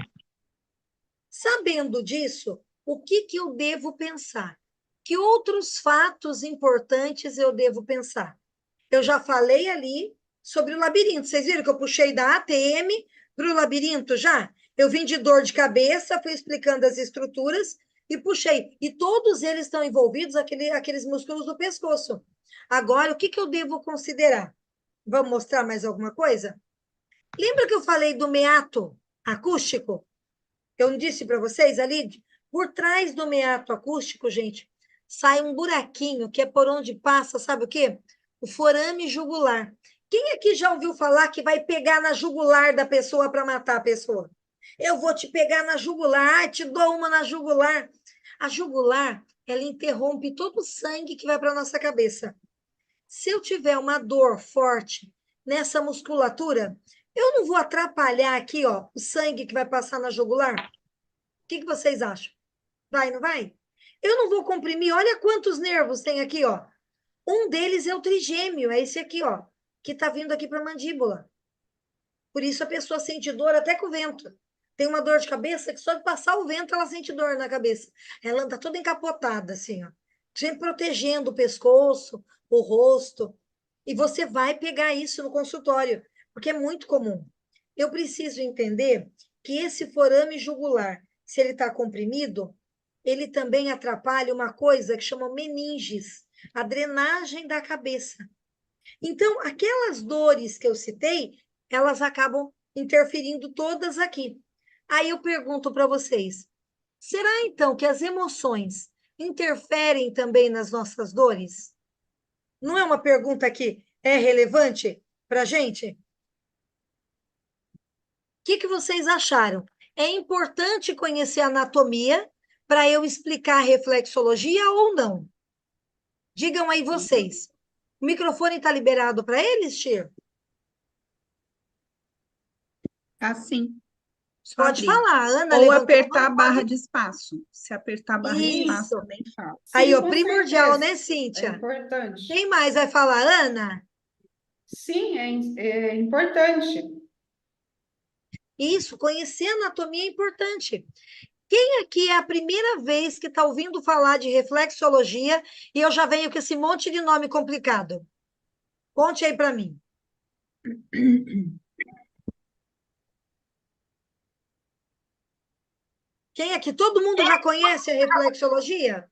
Sabendo disso, o que que eu devo pensar? Que outros fatos importantes eu devo pensar? Eu já falei ali sobre o labirinto. Vocês viram que eu puxei da ATM para o labirinto já? Eu vim de dor de cabeça, fui explicando as estruturas e puxei. E todos eles estão envolvidos, aqueles músculos do pescoço. Agora, o que que eu devo considerar? Vamos mostrar mais alguma coisa? Lembra que eu falei do meato acústico? Eu disse para vocês ali, Por trás do meato acústico, gente, sai um buraquinho que é por onde passa, sabe o quê? O forame jugular. Quem aqui já ouviu falar que vai pegar na jugular da pessoa para matar a pessoa? Eu vou te pegar na jugular, ai, te dou uma na jugular. A jugular, ela interrompe todo o sangue que vai para a nossa cabeça. Se eu tiver uma dor forte nessa musculatura, eu não vou atrapalhar aqui, ó, o sangue que vai passar na jugular? O que vocês acham? Vai, não vai? Eu não vou comprimir, olha quantos nervos tem aqui, ó. Um deles é o trigêmeo, é esse aqui, ó, que tá vindo aqui para a mandíbula. Por isso a pessoa sente dor até com o vento. Tem uma dor de cabeça que só de passar o vento ela sente dor na cabeça. Ela anda toda encapotada, assim, ó. Sempre protegendo o pescoço, o rosto. E você vai pegar isso no consultório, porque é muito comum. Eu preciso entender que esse forame jugular, se ele está comprimido, ele também atrapalha uma coisa que chama meninges, a drenagem da cabeça. Então, aquelas dores que eu citei, elas acabam interferindo todas aqui. Aí eu pergunto para vocês: será então que as emoções interferem também nas nossas dores? Não é uma pergunta que é relevante para a gente? O que vocês acharam? É importante conhecer a anatomia para eu explicar a reflexologia ou não? Digam aí vocês. O microfone está liberado para eles, Tir? Assim, só Pode abrir. falar. A Ana Ou levantou a apertar mão, a barra pode. de espaço. Se apertar a barra de espaço, Isso. também fala. Aí, Sim, ó, com primordial, certeza. né, É Cíntia? importante. Quem mais vai falar? Ana? Sim, é importante. Isso, conhecer a anatomia é importante. Quem aqui é a primeira vez que está ouvindo falar de reflexologia e eu já venho com esse monte de nome complicado? Conte aí para mim. Quem aqui? Todo mundo já conhece a reflexologia?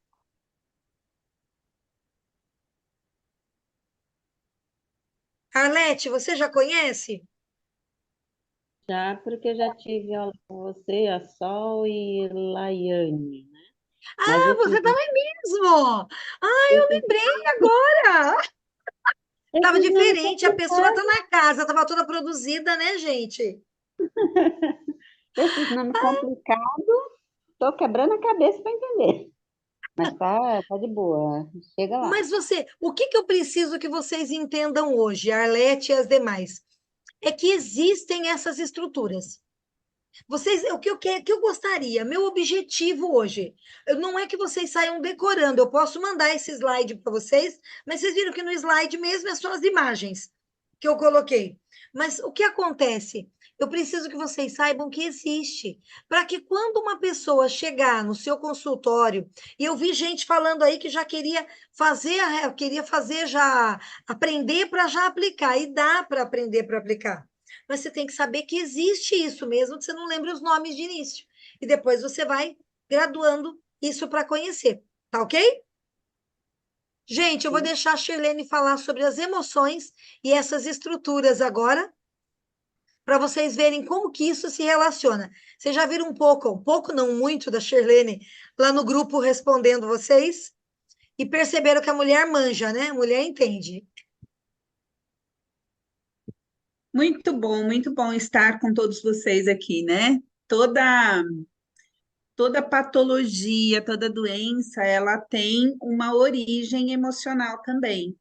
Arlete, você já conhece? Já, porque eu já tive aula com você, a Sol e Laiane, né? Mas Ah, você também mesmo! Ah, eu esses, lembrei agora! Tava esses nomes diferente, a pessoa tá complicados, na casa, tava toda produzida, né, gente? esses nomes complicados, tô quebrando a cabeça para entender. Mas tá de boa, chega lá. Mas você, o que eu preciso que vocês entendam hoje, a Arlete e as demais? É que existem essas estruturas. Vocês, o que que eu gostaria, meu objetivo hoje, não é que vocês saiam decorando, eu posso mandar esse slide para vocês, mas vocês viram que no slide mesmo é só as imagens que eu coloquei. Mas o que acontece? Eu preciso que vocês saibam que existe, para que quando uma pessoa chegar no seu consultório, e eu vi gente falando aí que já queria fazer já, aprender para já aplicar, e dá para aprender para aplicar. Mas você tem que saber que existe isso mesmo, que você não lembra os nomes de início. E depois você vai graduando isso para conhecer, tá ok? Gente, eu vou deixar a Shirlene falar sobre as emoções e essas estruturas agora, para vocês verem como que isso se relaciona. Vocês já viram um pouco não muito, da Shirlene lá no grupo respondendo vocês, e perceberam que a mulher manja, né? A mulher entende. Muito bom estar com todos vocês aqui, né? Toda patologia, toda doença, ela tem uma origem emocional também.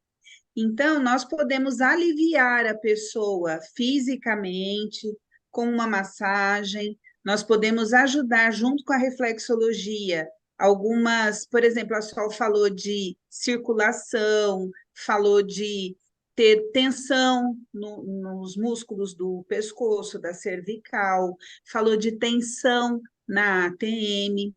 Então, nós podemos aliviar a pessoa fisicamente com uma massagem, nós podemos ajudar junto com a reflexologia. Algumas, por exemplo, a Sol falou de circulação, falou de ter tensão nos músculos do pescoço, da cervical, falou de tensão na ATM.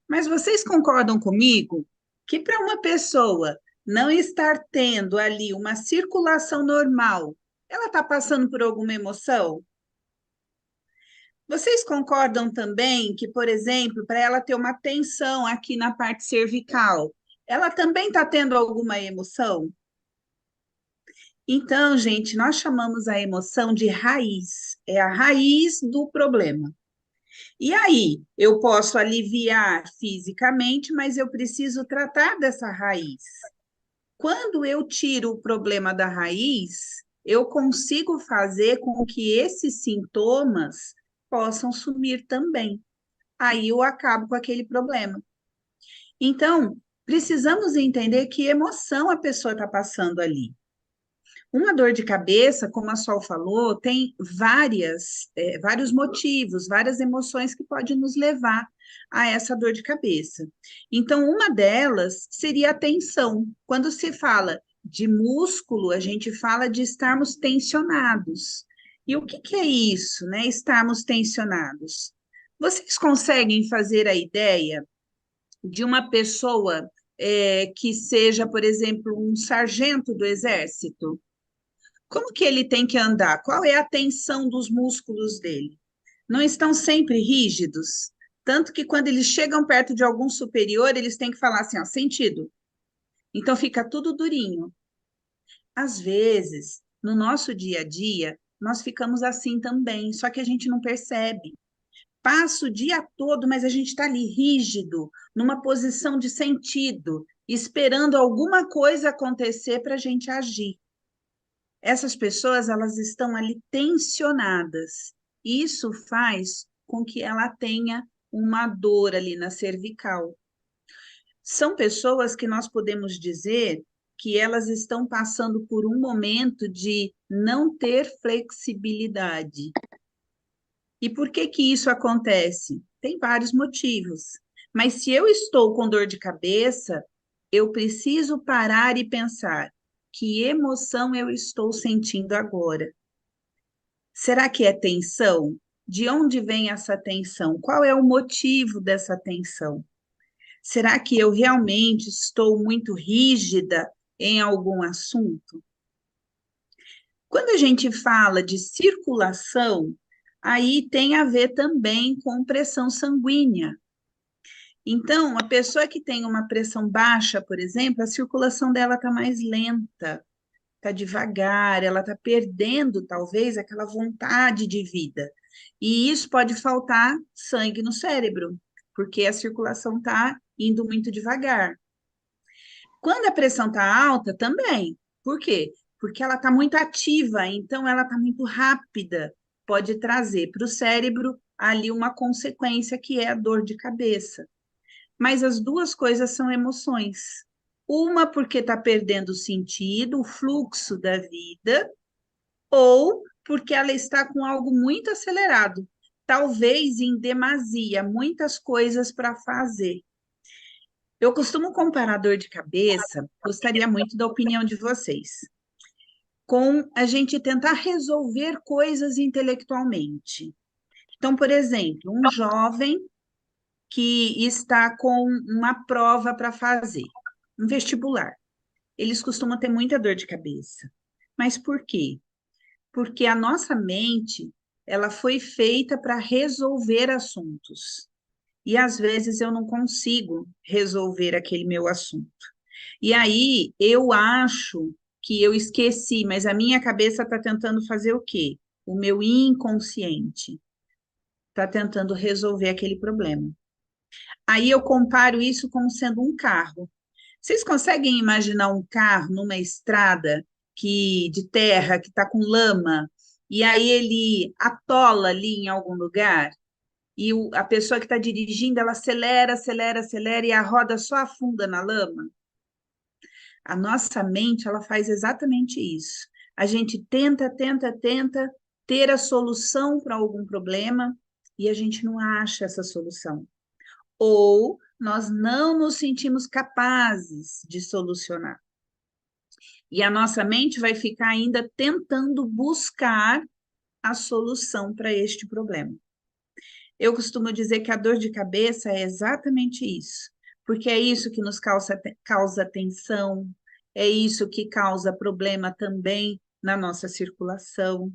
Mas vocês concordam comigo que para uma pessoa não estar tendo ali uma circulação normal, ela está passando por alguma emoção? Vocês concordam também que, por exemplo, para ela ter uma tensão aqui na parte cervical, ela também está tendo alguma emoção? Então, gente, nós chamamos a emoção de raiz, é a raiz do problema. E aí, eu posso aliviar fisicamente, mas eu preciso tratar dessa raiz. Quando eu tiro o problema da raiz, eu consigo fazer com que esses sintomas possam sumir também. Aí eu acabo com aquele problema. Então, precisamos entender que emoção a pessoa está passando ali. Uma dor de cabeça, como a Sol falou, tem vários motivos, várias emoções que podem nos levar a essa dor de cabeça. Então, uma delas seria a tensão. Quando se fala de músculo, a gente fala de estarmos tensionados. E o que que é isso, né? Estarmos tensionados. Vocês conseguem fazer a ideia de uma pessoa que seja, por exemplo, um sargento do exército? Como que ele tem que andar? Qual é a tensão dos músculos dele? Não estão sempre rígidos? Tanto que quando eles chegam perto de algum superior, eles têm que falar assim, ó, sentido. Então fica tudo durinho. Às vezes, no nosso dia a dia, nós ficamos assim também, só que a gente não percebe. Passa o dia todo, mas a gente está ali rígido, numa posição de sentido, esperando alguma coisa acontecer para a gente agir. Essas pessoas, elas estão ali tensionadas. Isso faz com que ela tenha uma dor ali na cervical. São pessoas que nós podemos dizer que elas estão passando por um momento de não ter flexibilidade. E por que que isso acontece? Tem vários motivos. Mas se eu estou com dor de cabeça, eu preciso parar e pensar: que emoção eu estou sentindo agora? Será que é tensão? De onde vem essa tensão? Qual é o motivo dessa tensão? Será que eu realmente estou muito rígida em algum assunto? Quando a gente fala de circulação, aí tem a ver também com pressão sanguínea. Então, a pessoa que tem uma pressão baixa, por exemplo, a circulação dela está mais lenta, está devagar, ela está perdendo, talvez, aquela vontade de vida. E isso pode faltar sangue no cérebro, porque a circulação está indo muito devagar. Quando a pressão está alta, também. Por quê? Porque ela está muito ativa, então ela está muito rápida. Pode trazer para o cérebro ali uma consequência que é a dor de cabeça. Mas as duas coisas são emoções. Uma porque está perdendo o sentido, o fluxo da vida, ou porque ela está com algo muito acelerado, talvez em demasia, muitas coisas para fazer. Eu costumo comparar dor de cabeça, gostaria muito da opinião de vocês, com a gente tentar resolver coisas intelectualmente. Então, por exemplo, um jovem que está com uma prova para fazer, um vestibular. Eles costumam ter muita dor de cabeça. Mas por quê? Porque a nossa mente, ela foi feita para resolver assuntos. E às vezes eu não consigo resolver aquele meu assunto. E aí eu acho que eu esqueci, mas a minha cabeça está tentando fazer o quê? O meu inconsciente está tentando resolver aquele problema. Aí eu comparo isso como sendo um carro. Vocês conseguem imaginar um carro numa estrada de terra que está com lama, e aí ele atola ali em algum lugar, e a pessoa que está dirigindo, ela acelera, acelera, acelera, e a roda só afunda na lama? A nossa mente, ela faz exatamente isso. A gente tenta, tenta, tenta ter a solução para algum problema, e a gente não acha essa solução. Ou nós não nos sentimos capazes de solucionar. E a nossa mente vai ficar ainda tentando buscar a solução para este problema. Eu costumo dizer que a dor de cabeça é exatamente isso, porque é isso que nos causa tensão, é isso que causa problema também na nossa circulação,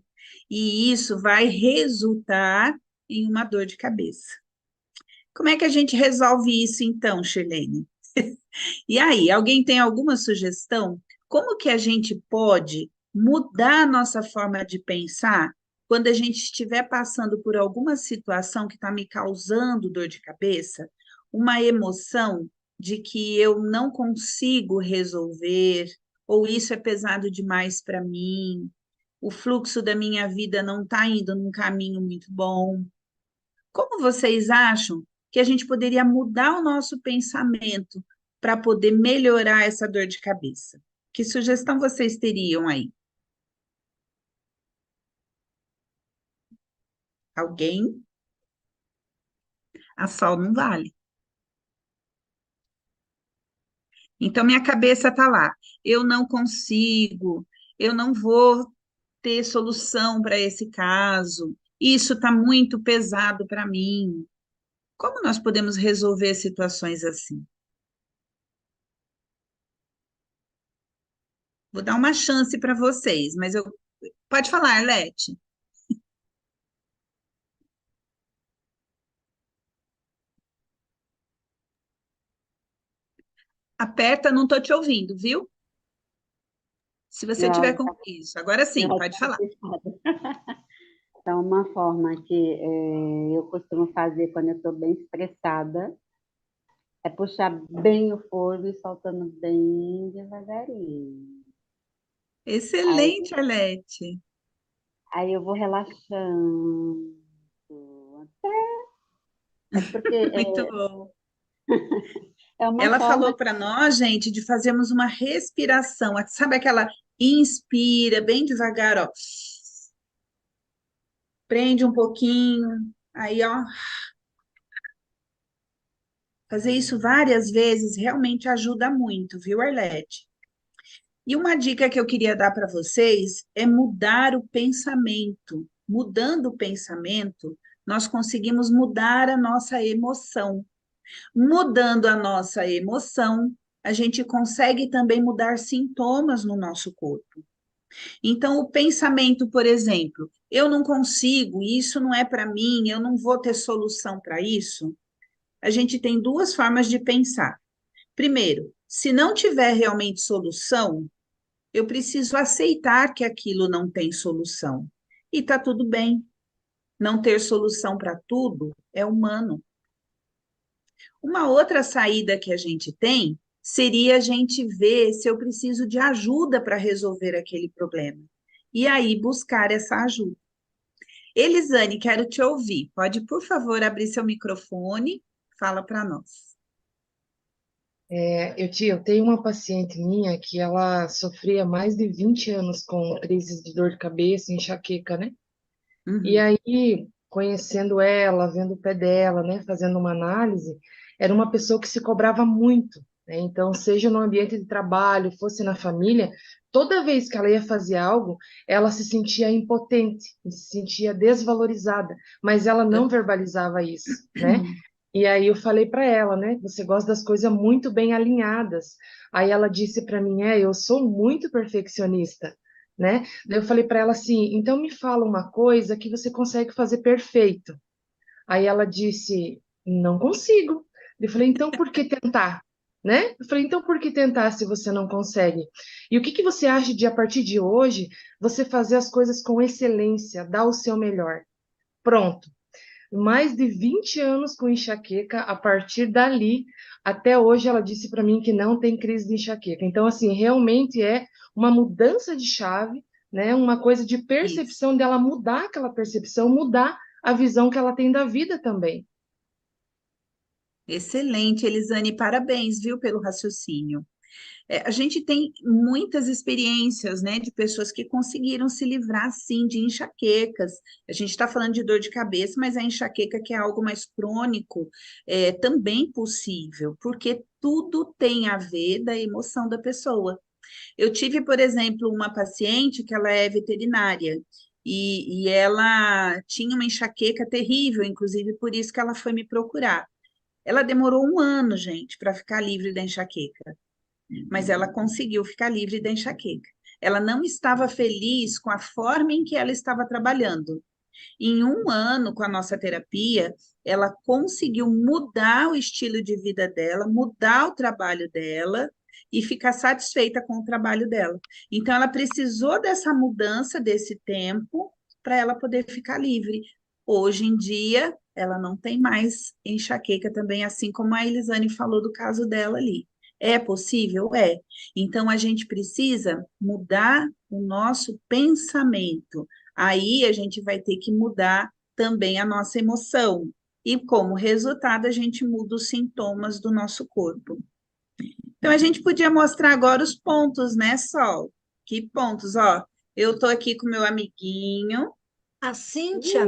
e isso vai resultar em uma dor de cabeça. Como é que a gente resolve isso então, Shirlene? E aí, alguém tem alguma sugestão? Como que a gente pode mudar a nossa forma de pensar quando a gente estiver passando por alguma situação que está me causando dor de cabeça, uma emoção de que eu não consigo resolver, ou isso é pesado demais para mim, o fluxo da minha vida não está indo num caminho muito bom. Como vocês acham que a gente poderia mudar o nosso pensamento para poder melhorar essa dor de cabeça? Que sugestão vocês teriam aí? Alguém? A Sol não vale. Então, minha cabeça está lá. Eu não consigo, eu não vou ter solução para esse caso. Isso está muito pesado para mim. Como nós podemos resolver situações assim? Vou dar uma chance para vocês, mas eu. Pode falar, Arlete. Aperta, não estou te ouvindo, viu? Se você Meu tiver áudio com isso. Agora meu sim, áudio pode tá falar. fechado. Então, uma forma que eu costumo fazer quando eu estou bem estressada é puxar bem o fôlego e soltando bem devagarinho. Aí, Excelente, Arlete. aí eu vou relaxando. É porque Muito bom. é uma Ela forma. falou para nós, gente, de fazermos uma respiração. Sabe aquela inspira bem devagar, ó. Prende um pouquinho, aí, ó. Fazer isso várias vezes realmente ajuda muito, viu, Arlete? E uma dica que eu queria dar para vocês é mudar o pensamento. Mudando o pensamento, nós conseguimos mudar a nossa emoção. Mudando a nossa emoção, a gente consegue também mudar sintomas no nosso corpo. Então, o pensamento, por exemplo, eu não consigo, isso não é para mim, eu não vou ter solução para isso. A gente tem duas formas de pensar. Primeiro, se não tiver realmente solução, eu preciso aceitar que aquilo não tem solução. E está tudo bem. Não ter solução para tudo é humano. Uma outra saída que a gente tem seria a gente ver se eu preciso de ajuda para resolver aquele problema. E aí buscar essa ajuda. Elisane, quero te ouvir. Pode, por favor, abrir seu microfone? Fala para nós. Eu tenho uma paciente minha que ela sofria mais de 20 anos com crises de dor de cabeça, enxaqueca, né? E Uhum. aí, conhecendo ela, vendo o pé dela, né, fazendo uma análise, era uma pessoa que se cobrava muito, né? Então, seja no ambiente de trabalho, fosse na família, toda vez que ela ia fazer algo, ela se sentia impotente, se sentia desvalorizada, mas ela não verbalizava isso, né? E aí eu falei para ela, né? Você gosta das coisas muito bem alinhadas. Aí ela disse para mim, eu sou muito perfeccionista, né? Daí eu falei para ela assim, então me fala uma coisa que você consegue fazer perfeito. Aí ela disse, não consigo. Eu falei, então por que tentar? Né? Eu falei, então por que tentar se você não consegue? E o que que você acha de, a partir de hoje, você fazer as coisas com excelência, dar o seu melhor? Pronto. Mais de 20 anos com enxaqueca, a partir dali, até hoje ela disse para mim que não tem crise de enxaqueca. Então, assim, realmente é uma mudança de chave, né? Uma coisa de Isso. percepção dela mudar aquela percepção, mudar a visão que ela tem da vida também. Excelente, Elisane, parabéns, viu, pelo raciocínio. A gente tem muitas experiências, né, de pessoas que conseguiram se livrar, sim, de enxaquecas. A gente está falando de dor de cabeça, mas a enxaqueca, que é algo mais crônico, é também possível, porque tudo tem a ver da emoção da pessoa. Eu tive, por exemplo, uma paciente que ela é veterinária, e ela tinha uma enxaqueca terrível, inclusive por isso que ela foi me procurar. Ela demorou um ano, gente, para ficar livre da enxaqueca, mas ela conseguiu ficar livre da enxaqueca. Ela não estava feliz com a forma em que ela estava trabalhando. Em um ano, com a nossa terapia, ela conseguiu mudar o estilo de vida dela, mudar o trabalho dela e ficar satisfeita com o trabalho dela. Então, ela precisou dessa mudança, desse tempo, para ela poder ficar livre. Hoje em dia, ela não tem mais enxaqueca também, assim como a Elisane falou do caso dela ali. É possível? É. Então, a gente precisa mudar o nosso pensamento. Aí, a gente vai ter que mudar também a nossa emoção. E, como resultado, a gente muda os sintomas do nosso corpo. Então, a gente podia mostrar agora os pontos, né, Sol? Que pontos? Ó, eu tô aqui com meu amiguinho. A Cíntia,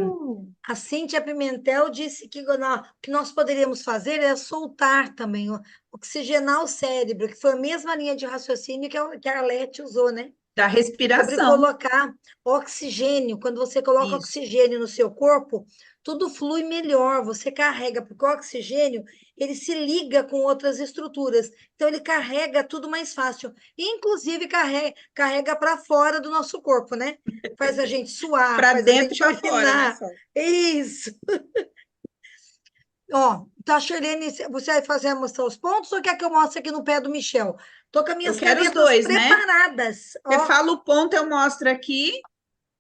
a Cíntia Pimentel disse que o que nós poderíamos fazer é soltar também, oxigenar o cérebro, que foi a mesma linha de raciocínio que a Arlete usou, né? Da Sobre respiração. colocar oxigênio. Quando você coloca Isso. oxigênio no seu corpo, tudo flui melhor, você carrega, porque o oxigênio, ele se liga com outras estruturas, então ele carrega tudo mais fácil, inclusive carrega para fora do nosso corpo, né? Faz a gente suar, Para faz a dentro e gente para fora, né, urinar. Sol? Isso. Ó, então, Shirlene, você vai fazer mostrar os pontos ou quer que eu mostre aqui no pé do Michel? Tô com as Eu minhas quero os canetas dois, né? preparadas. Você Ó, fala o ponto, eu mostro aqui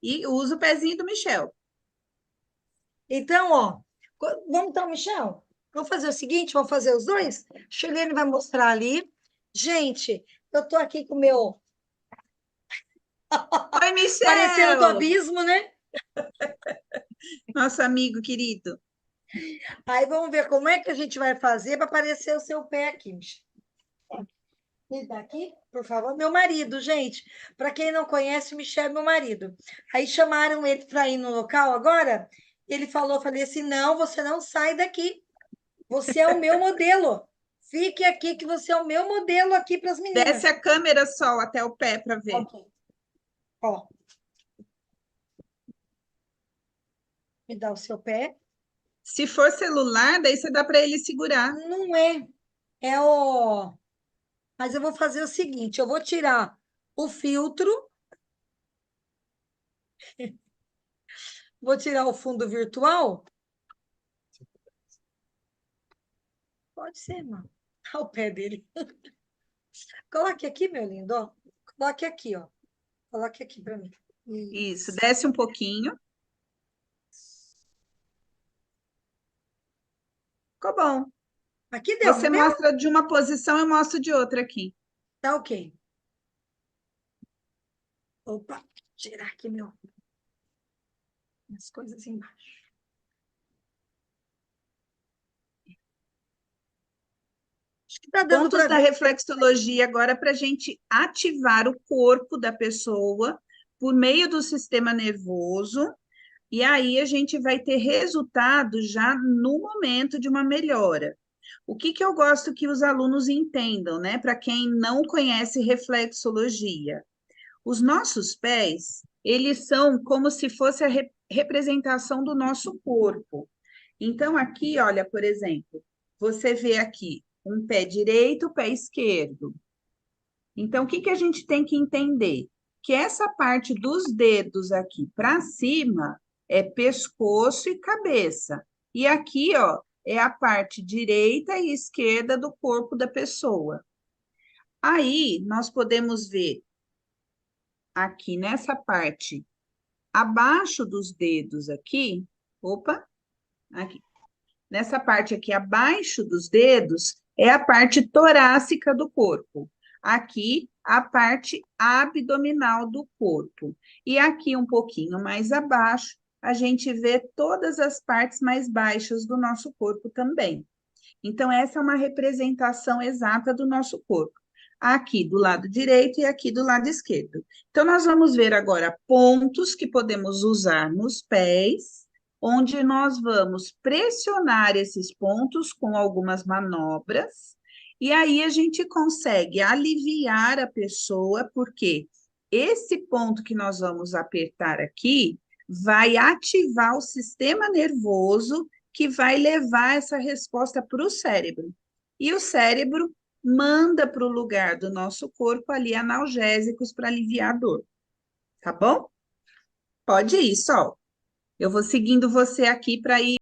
e uso o pezinho do Michel. então, ó, vamos então, Michel? Vamos fazer o seguinte, vamos fazer os dois? Shirlene vai mostrar ali. Gente, eu tô aqui com o meu Oi, parecendo do Michel! abismo, né? Nosso amigo querido. Aí vamos ver como é que a gente vai fazer para aparecer o seu pé aqui, Michel. Me dá aqui, por favor. Meu marido, gente. Para quem não conhece, o Michel é meu marido. Aí chamaram ele para ir no local agora. Ele falou, falei assim: não, você não sai daqui. Você é o meu modelo. Fique aqui, que você é o meu modelo aqui para as Desce meninas. a câmera, Sol, até o pé para ver. Ok. Ó, me dá o seu pé. Se for celular, daí você dá para ele segurar. Não é. É o. Mas eu vou fazer o seguinte: eu vou tirar o filtro, vou tirar o fundo virtual. Pode ser, mano. Olha o pé dele. Coloque aqui, meu lindo, ó. Coloque aqui, ó. Coloque aqui para mim. Isso, desce um pouquinho. Ficou bom. Aqui deu, Você não deu? mostra de uma posição, eu mostro de outra aqui. Tá ok. Opa, tirar aqui minhas coisas embaixo. Acho que tá dando Pontos para da ver. reflexologia agora para a gente ativar o corpo da pessoa por meio do sistema nervoso, e aí a gente vai ter resultado já no momento de uma melhora. O que eu gosto que os alunos entendam, né? Para quem não conhece reflexologia, os nossos pés, eles são como se fosse a representação do nosso corpo. Então, aqui, olha, por exemplo, você vê aqui um pé direito, pé esquerdo. Então, o que a gente tem que entender? Que essa parte dos dedos aqui para cima é pescoço e cabeça. E aqui, ó, é a parte direita e esquerda do corpo da pessoa. Aí, nós podemos ver aqui nessa parte, abaixo dos dedos aqui, opa, aqui. Nessa parte aqui abaixo dos dedos é a parte torácica do corpo. Aqui, a parte abdominal do corpo. E aqui, um pouquinho mais abaixo, a gente vê todas as partes mais baixas do nosso corpo também. Então, essa é uma representação exata do nosso corpo. Aqui do lado direito e aqui do lado esquerdo. Então, nós vamos ver agora pontos que podemos usar nos pés, onde nós vamos pressionar esses pontos com algumas manobras, e aí a gente consegue aliviar a pessoa, porque esse ponto que nós vamos apertar aqui vai ativar o sistema nervoso que vai levar essa resposta para o cérebro. E o cérebro manda para o lugar do nosso corpo ali analgésicos para aliviar a dor. Tá bom? Pode ir, Sol. Eu vou seguindo você aqui para ir